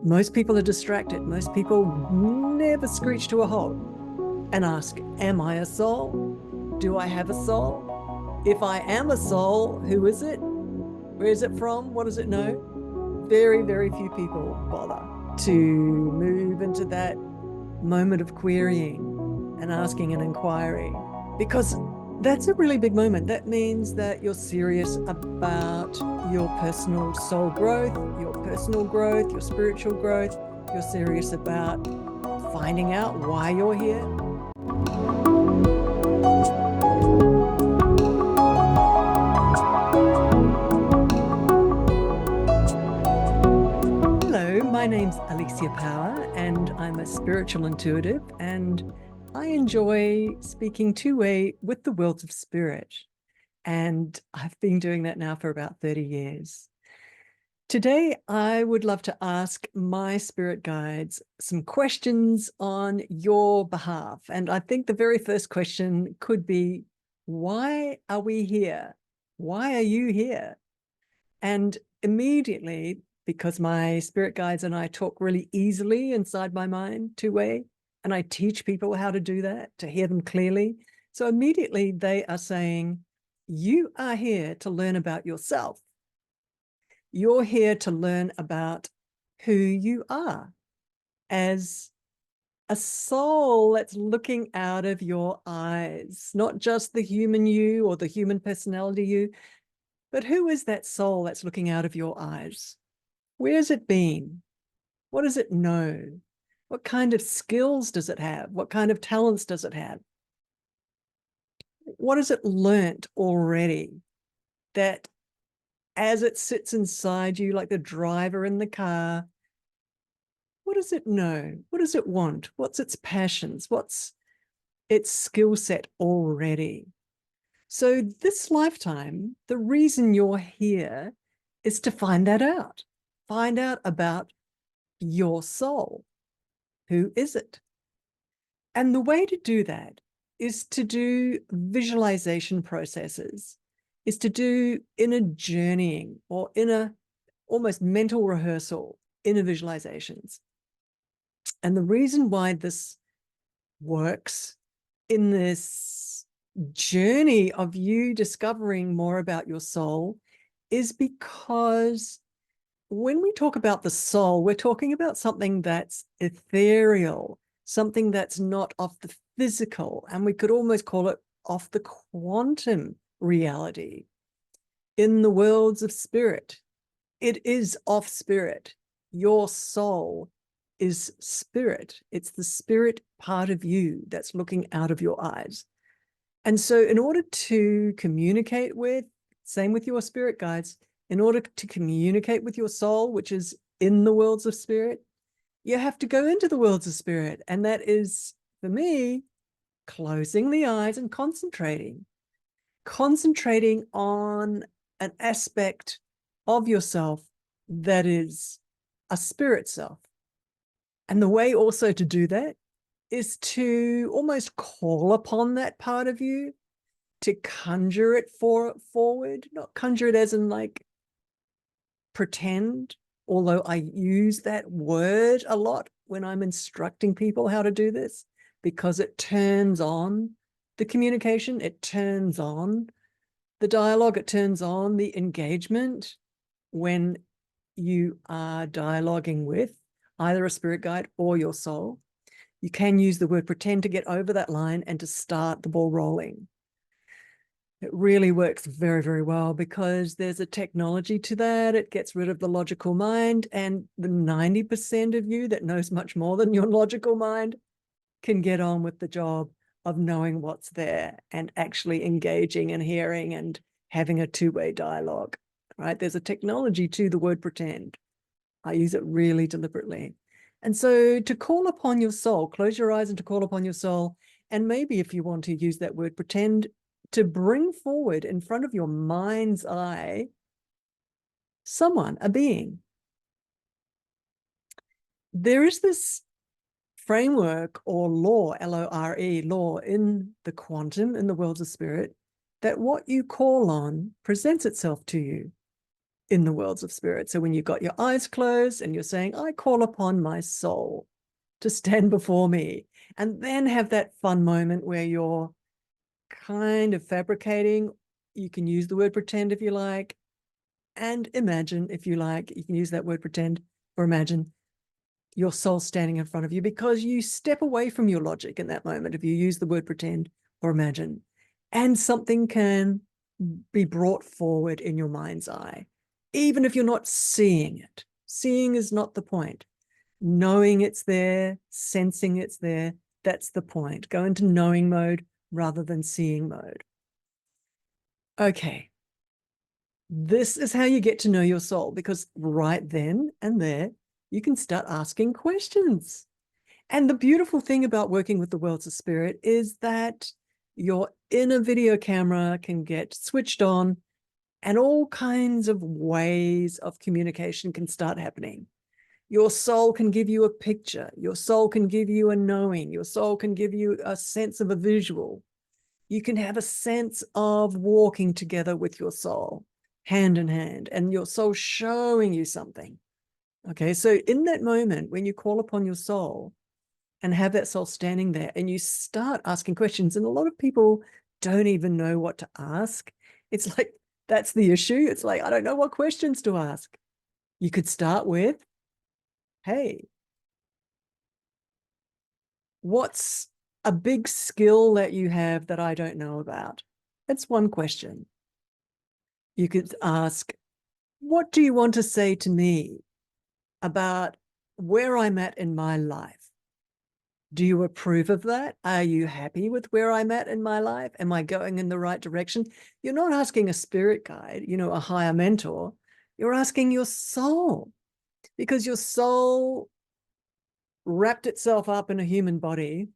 Most people are distracted. Most people never screech to a halt and ask, am I a soul? Do I have a soul? If I am a soul, who is it? Where is it from? What does it know? Very, very few people bother to move into that moment of querying and asking and inquiring, because that's a really big moment. That means that you're serious about your personal soul growth, your spiritual growth. You're serious about finding out why you're here. Hello, my name's Alicia Power, and I'm a spiritual intuitive, and I enjoy speaking two-way with the worlds of spirit. And I've been doing that now for about 30 years. Today, I would love to ask my spirit guides some questions on your behalf. And I think the very first question could be, why are we here? Why are you here? And immediately, because my spirit guides and I talk really easily inside my mind, two-way, and I teach people how to do that, to hear them clearly. So immediately they are saying, you are here to learn about yourself. You're here to learn about who you are as a soul that's looking out of your eyes, not just the human you or the human personality you, but who is that soul that's looking out of your eyes? Where's it been? What does it know? What kind of skills does it have? What kind of talents does it have? What has it learnt already that as it sits inside you, like the driver in the car, what does it know? What does it want? What's its passions? What's its skill set already? So this lifetime, the reason you're here is to find that out. Find out about your soul. Who is it? And the way to do that is to do visualization processes, is to do inner journeying or inner almost mental rehearsal, inner visualizations. And the reason why this works in this journey of you discovering more about your soul is because when we talk about the soul, we're talking about something that's ethereal, something that's not of the physical, and we could almost call it off the quantum reality. In the worlds of spirit, it is of spirit. Your soul is spirit. It's the spirit part of you that's looking out of your eyes. And so in order to communicate with, same with your spirit guides, in order to communicate with your soul, which is in the worlds of spirit, you have to go into the worlds of spirit. And that is, for me, closing the eyes and concentrating on an aspect of yourself that is a spirit self. And the way also to do that is to almost call upon that part of you, to conjure it forward, not conjure it as in like pretend, although I use that word a lot when I'm instructing people how to do this, because it turns on the communication, it turns on the dialogue, it turns on the engagement when you are dialoguing with either a spirit guide or your soul. You can use the word pretend to get over that line and to start the ball rolling. It really works very, very well because there's a technology to that. It gets rid of the logical mind, and the 90% of you that knows much more than your logical mind can get on with the job of knowing what's there and actually engaging and hearing and having a two-way dialogue, right? There's a technology to the word pretend. I use it really deliberately. And so to call upon your soul, close your eyes and to call upon your soul, and maybe if you want to use that word pretend, to bring forward in front of your mind's eye someone, a being. There is this framework or law, L-O-R-E, law in the quantum, in the worlds of spirit, that what you call on presents itself to you. in the worlds of spirit. So when you've got your eyes closed and you're saying, I call upon my soul to stand before me, and then have that fun moment where you're kind of fabricating. You can use the word pretend if you like, and imagine if you like. You can use that word pretend or imagine your soul standing in front of you, because you step away from your logic in that moment if you use the word pretend or imagine, and something can be brought forward in your mind's eye, even if you're not seeing it. Seeing is not the point. Knowing it's there, sensing it's there, that's the point. Go into knowing mode rather than seeing mode. Okay. This is how you get to know your soul, because right then and there, you can start asking questions. And the beautiful thing about working with the worlds of spirit is that your inner video camera can get switched on, and all kinds of ways of communication can start happening. Your soul can give you a picture. Your soul can give you a knowing. Your soul can give you a sense of a visual. You can have a sense of walking together with your soul, hand in hand, and your soul showing you something. Okay, so in that moment, when you call upon your soul and have that soul standing there and you start asking questions, and a lot of people don't even know what to ask. It's like, that's the issue. It's like, I don't know what questions to ask. You could start with, hey, what's a big skill that you have that I don't know about? That's one question. You could ask, what do you want to say to me about where I'm at in my life? Do you approve of that? Are you happy with where I'm at in my life? Am I going in the right direction? You're not asking a spirit guide, a higher mentor. You're asking your soul, because your soul wrapped itself up in a human body,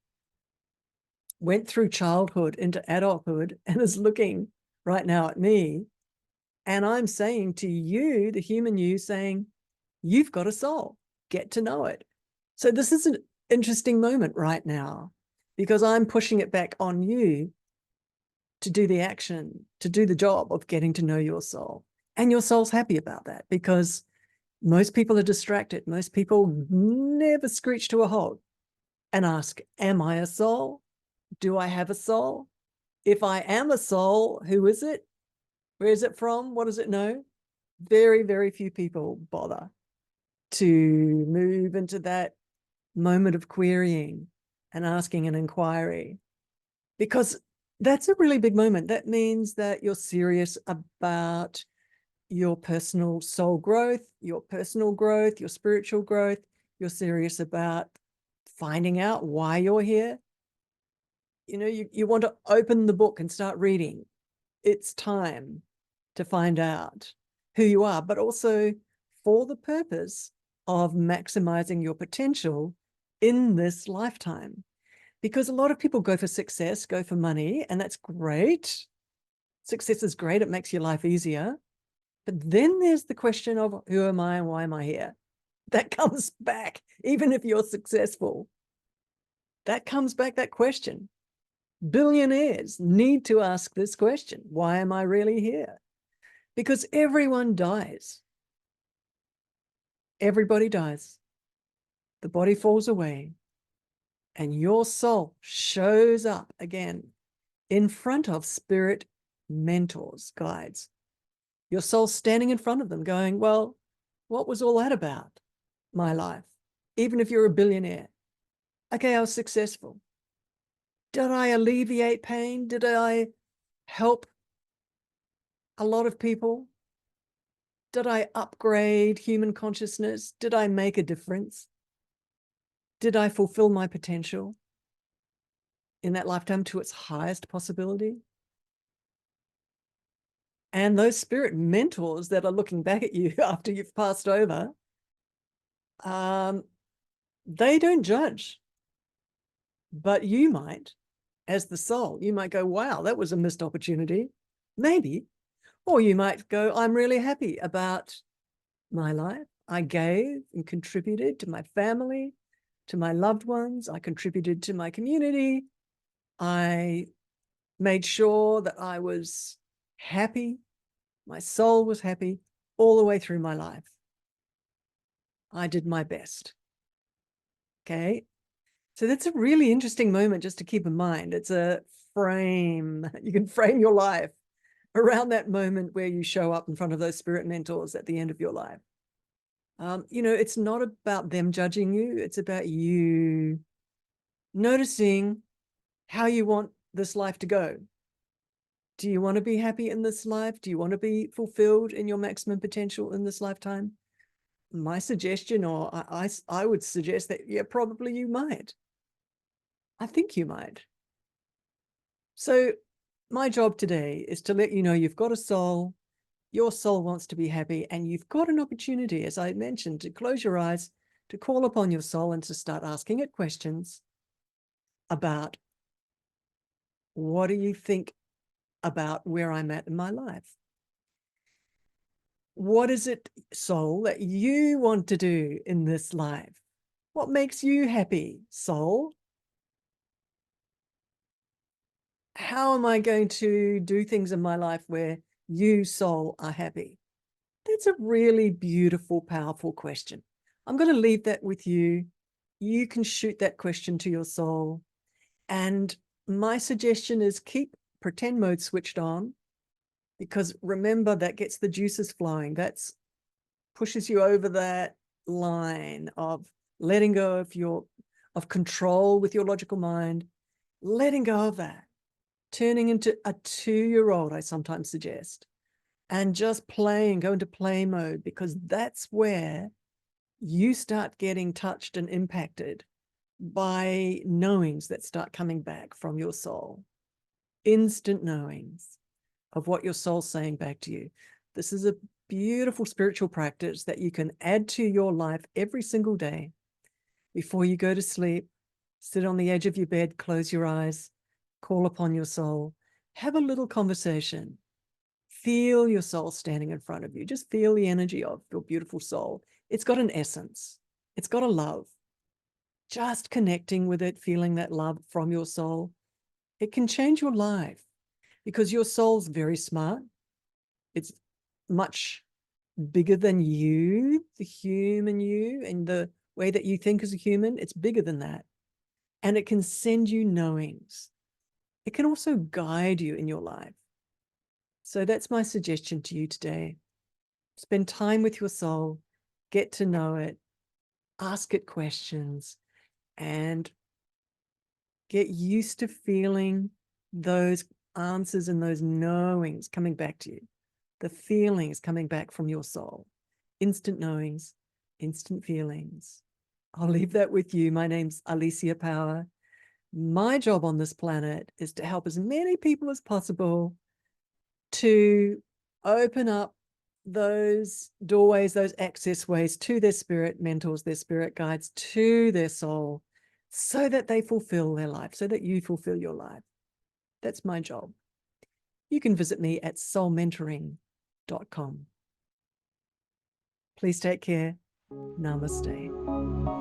went through childhood into adulthood, and is looking right now at me. And I'm saying to you, the human you, saying, you've got a soul, get to know it. So this is an interesting moment right now, because I'm pushing it back on you to do the action, to do the job of getting to know your soul. And your soul's happy about that, because most people are distracted. Most people never screech to a halt and ask, am I a soul? Do I have a soul? If I am a soul, who is it? Where is it from? What does it know? Very, very few people bother to move into that moment of querying and asking an inquiry, because that's a really big moment. That means that you're serious about your personal soul growth, your personal growth, your spiritual growth. You're serious about finding out why you're here. You want to open the book and start reading. It's time to find out who you are, but also for the purpose of maximizing your potential in this lifetime. Because a lot of people go for success, go for money, and that's great. Success is great. It makes your life easier. But then there's the question of, who am I and why am I here? That comes back, even if you're successful. That comes back, that question. Billionaires need to ask this question. Why am I really here? Because everyone dies. Everybody dies. The body falls away, and your soul shows up again in front of spirit mentors, guides. Your soul standing in front of them going, well, what was all that about? My life. Even if you're a billionaire. Okay, I was successful. Did I alleviate pain? Did I help a lot of people? Did I upgrade human consciousness? Did I make a difference? Did I fulfill my potential in that lifetime to its highest possibility? And those spirit mentors that are looking back at you after you've passed over, they don't judge. But you might, as the soul, you might go, wow, that was a missed opportunity. Maybe. Or you might go, I'm really happy about my life. I gave and contributed to my family, to my loved ones. I contributed to my community. I made sure that I was happy. My soul was happy. all the way through my life. I did my best. Okay. So that's a really interesting moment just to keep in mind. It's a frame. You can frame your life around that moment where you show up in front of those spirit mentors at the end of your life. It's not about them judging you. It's about you noticing how you want this life to go. Do you want to be happy in this life? Do you want to be fulfilled in your maximum potential in this lifetime? My suggestion, or I would suggest that, yeah, probably you might. I think you might. So my job today is to let you know you've got a soul, your soul wants to be happy, and you've got an opportunity, as I mentioned, to close your eyes, to call upon your soul and to start asking it questions about, what do you think about where I'm at in my life? What is it, soul, that you want to do in this life? What makes you happy, soul? How am I going to do things in my life where you, soul, are happy? That's a really beautiful, powerful question. I'm going to leave that with you. You can shoot that question to your soul. And my suggestion is keep pretend mode switched on, because remember, that gets the juices flowing. That's pushes you over that line of letting go of control with your logical mind, letting go of that, turning into a 2-year-old, I sometimes suggest, and just go into play mode, because that's where you start getting touched and impacted by knowings that start coming back from your soul. Instant knowings of what your soul's saying back to you. This is a beautiful spiritual practice that you can add to your life every single day. Before you go to sleep, sit on the edge of your bed, close your eyes, call upon your soul, have a little conversation. Feel your soul standing in front of you. Just feel the energy of your beautiful soul. It's got an essence. It's got a love. Just connecting with it, feeling that love from your soul, it can change your life, because your soul's very smart. It's much bigger than you, the human you, and the way that you think as a human. It's bigger than that. And it can send you knowings. It can also guide you in your life. So that's my suggestion to you today. Spend time with your soul, get to know it, ask it questions, and get used to feeling those answers and those knowings coming back to you, the feelings coming back from your soul. Instant knowings, instant feelings. I'll leave that with you. My name's Alicia Power. My job on this planet is to help as many people as possible to open up those doorways, those access ways to their spirit mentors, their spirit guides, to their soul, so that they fulfill their life, so that you fulfill your life. That's my job. You can visit me at soulmentoring.com. Please take care. Namaste.